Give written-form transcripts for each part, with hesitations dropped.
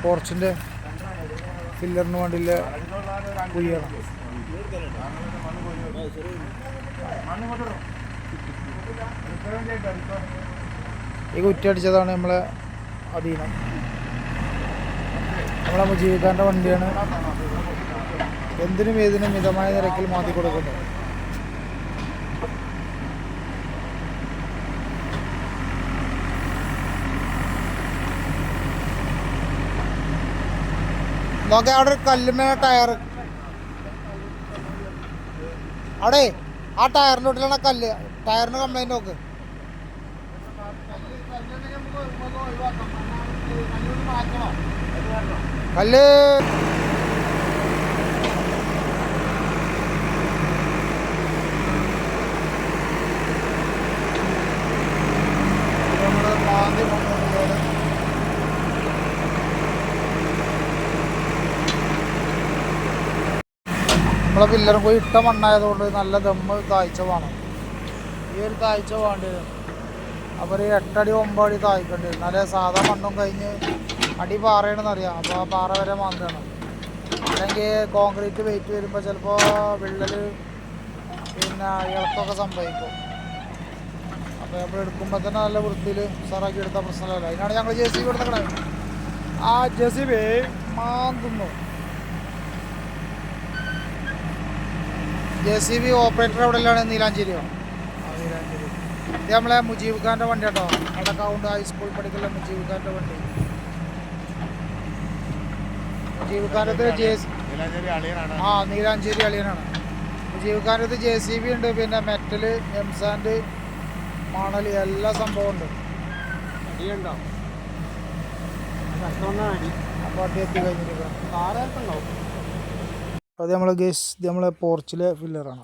പോർച്ചിൻ്റെ ഫില്ലറിന് വേണ്ടിയുള്ള കുഴിയാണ്. ഈ കുറ്റിയടിച്ചതാണ് നമ്മളെ അധീനം. നമ്മളെ മുജീബിക്കാരൻ്റെ വണ്ടിയാണ്. എന്തിനും ഏതിനും മിതമായ നിരക്കിൽ മാറ്റി കൊടുക്കുന്നത്. നോക്കെ അവിടെ ഒരു കല്ലുമേ ടയർ, അവിടെ ആ ടയറിൻ്റെ വീട്ടിലാണ് കല്ല്. ടയറിന് കംപ്ലൈൻറ്റ് നോക്ക്. കല്ല് നമ്മളെ പില്ലറും പോയി ഇട്ട മണ്ണായതുകൊണ്ട് നല്ല ദമ്മ് താഴ്ച വേണം. ഈ ഒരു താഴ്ച വേണ്ടി വരും. അപ്പോൾ ഒരു 8 അടി 9 അടി താഴ്ക്കേണ്ടി വരും. നല്ല സാധാ മണ്ണും കഴിഞ്ഞ് അടി പാറയാണെന്നറിയാം. അപ്പോൾ ആ പാറ വരെ മാന്താണ്. അല്ലെങ്കിൽ കോൺക്രീറ്റ് വെയിറ്റ് വരുമ്പോൾ ചിലപ്പോൾ വിള്ളൽ പിന്നെ ഇളക്കമൊക്കെ സംഭവിക്കും. അപ്പോൾ നമ്മൾ എടുക്കുമ്പോൾ തന്നെ നല്ല വൃത്തിയിൽ ഉസാറാക്കി എടുത്താൽ പ്രശ്നമല്ല. അതിനാണ് ഞങ്ങൾ JCB കൊടുത്തേ. ആ JCB മാന്തുന്നു. JCB ഓപ്പറേറ്റർ എവിടെയാണ്? നീലാഞ്ചേരിയോ? ആ, നീലാഞ്ചേരി. ഇത് നമ്മളെ മുജീബ് ഖാൻ്റെ വണ്ടി കേട്ടോ. അടക്കാവുണ്ട് ഹൈസ്കൂൾ പഠിക്കുന്ന മുജീബ് ഖാൻ്റെ വണ്ടി. മുജീബ് ഖാൻ്റെ നീലാഞ്ചേരി അളിയനാണ്. മുജീബ് ഖാൻ്റെ JCB ഉണ്ട്, പിന്നെ മെറ്റൽ, എംസാൻഡ്, മണൽ, എല്ലാ സംഭവം ഉണ്ട്. അപ്പോൾ വണ്ടി എത്തി കഴിഞ്ഞിരിക്കണം. അത് നമ്മളെ ഗേസ്, ഇത് നമ്മളെ പോർച്ചിലെ ഫില്ലറാണ്.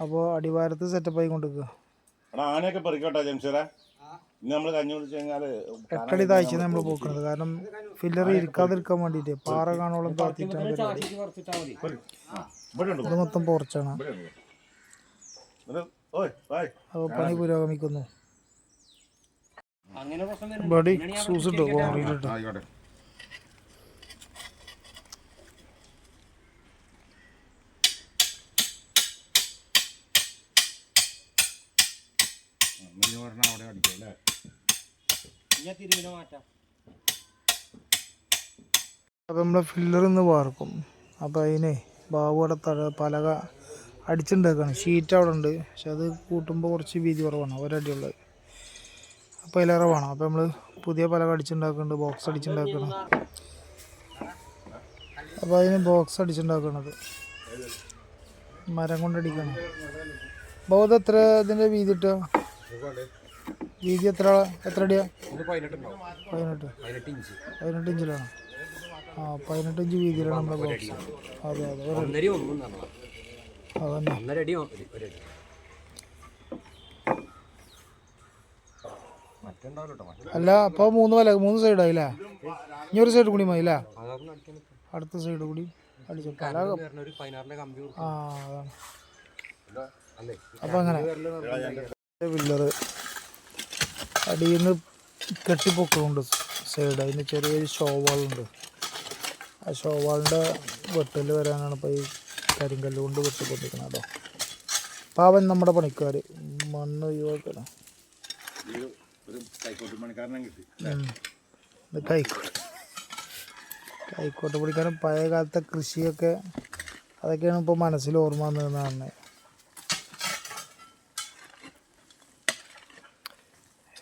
അപ്പോൾ അടിവാരത്ത് സെറ്റപ്പ് ആയി കൊണ്ടിരിക്കുക. 8 അടി താഴ്ച നമ്മൾ പോക്കുന്നത്. കാരണം ഫില്ലർ ഇരിക്കാതിരിക്കാൻ വേണ്ടിയിട്ട് പാറ കാണോളം താത്തിട്ടാണ് പരിപാടി. ഇത് മൊത്തം പോർച്ചാണ്. അപ്പോൾ പണി പുരോഗമിക്കുന്നു. ബഡി സൂസ് ഇട്ടോ, കോൺക്രീറ്റ് ഇട്ടോ. അപ്പം നമ്മളെ ഫില്ലർ ഇന്ന് വാർക്കും. അപ്പോൾ അതിന് ബാബുവിടെ പലക അടിച്ചുണ്ടാക്കുകയാണ്. ഷീറ്റ് അവിടെ ഉണ്ട്, പക്ഷെ അത് കൂട്ടുമ്പോൾ കുറച്ച് വീതി കുറവാണ്, ഒരടിയുള്ളത്. അപ്പോൾ അതിലേറെ വേണം. അപ്പോൾ നമ്മൾ പുതിയ പലക അടിച്ചുണ്ടാക്കുന്നുണ്ട്, ബോക്സ് അടിച്ചുണ്ടാക്കണം. അപ്പോൾ അതിന് ബോക്സ് അടിച്ചുണ്ടാക്കണത് മരം കൊണ്ടടിക്കണം. ബൗദ്ധ എത്ര ഇതിൻ്റെ വീതി ഇട്ടോ? വീതി എത്ര അടിയാ? 18 ഇഞ്ചിലാണ്. ആ, 18 ഇഞ്ച് വീതിയിലാണ് നമ്മുടെ ബോക്സ്. അതെ അതെ, അതന്നെ. അല്ല, അപ്പോൾ 3 സൈഡായില്ലേ? ഇനി ഒരു സൈഡ് കൂടി മതില്ലേ? അടുത്ത സൈഡ് കൂടി അടിച്ചു. ആ, അതാണ്. അപ്പം അങ്ങനെ പില്ലറ് അടിയിൽ നിന്ന് കെട്ടിപ്പൊക്കമുണ്ട് സൈഡ്. അതിന് ചെറിയൊരു ഷോവാളുണ്ട്. ആ ഷോവാളിൻ്റെ വെട്ടൽ വരാനാണ് ഇപ്പോൾ ഈ കരിങ്കല്ല് കൊണ്ട് വെട്ടിക്കൊണ്ടിരിക്കുന്നത് കേട്ടോ. പാവൻ നമ്മുടെ പണിക്കാർ മണ്ണ് ഒഴിവാക്കണം. കൈക്കോട്ട് പണിക്കാരൻ. പഴയ കാലത്തെ കൃഷിയൊക്കെ അതൊക്കെയാണ് ഇപ്പോൾ മനസ്സിൽ ഓർമ്മ വന്നതെന്നാണ്.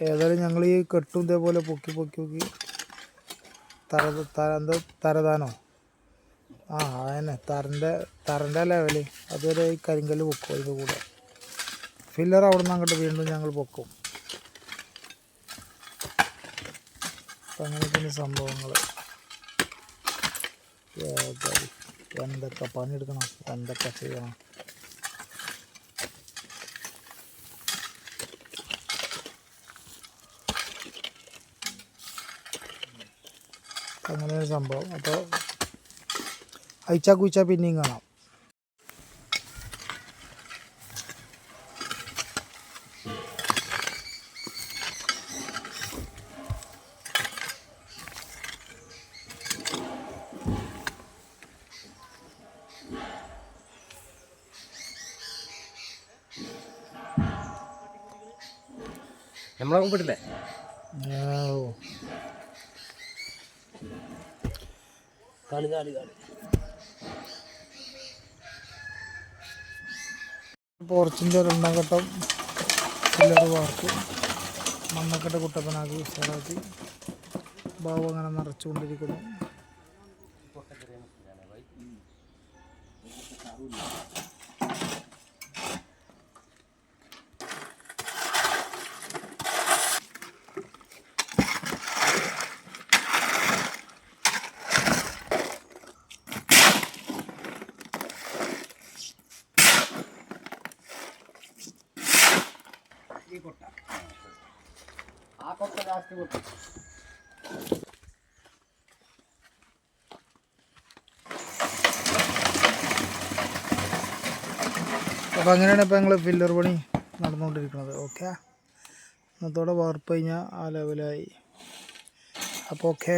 ഏതായാലും ഞങ്ങൾ ഈ കെട്ടും ഇതേപോലെ പൊക്കി തരതാനോ, ആ അതന്നെ, തറൻ്റെ ലെവല് അതുവരെ ഈ കരിങ്കല്ല് പൊക്കും. അതിൻ്റെ കൂടെ ഫില്ലർ അവിടെ നിന്ന് അങ്ങോട്ട് വീണ്ടും ഞങ്ങൾ പൊക്കും. അപ്പം അങ്ങനെയൊക്കെയാണ് സംഭവങ്ങൾ. എന്തൊക്കെ പണിയെടുക്കണം, എന്തൊക്കെ ചെയ്യണം. അങ്ങനെയൊരു സംഭവം. അപ്പോൾ അയച്ചാ കുഴിച്ചാൽ പിന്നെയും കാണാം. നമ്മളെ പോയിട്ടില്ലേ കാണി കാണി കാണി പോർച്ചിൻ്റെ രണ്ടാം ഘട്ടം പില്ലർ വാർക്ക് മണ്ണക്കെട്ട് കുട്ടപ്പനാക്കി ഉഷാറാക്കി ബാബു അങ്ങനെ നിറച്ചുകൊണ്ടിരിക്കുന്നു. അപ്പോൾ അങ്ങനെയാണ് ഇപ്പോൾ ഞങ്ങൾ ഫില്ലർ പണി നടന്നുകൊണ്ടിരിക്കുന്നത്. ഓക്കെ, ഇന്നത്തോടെ വാർപ്പ് കഴിഞ്ഞാൽ ആ ലെവലായി. അപ്പോൾ ഓക്കേ.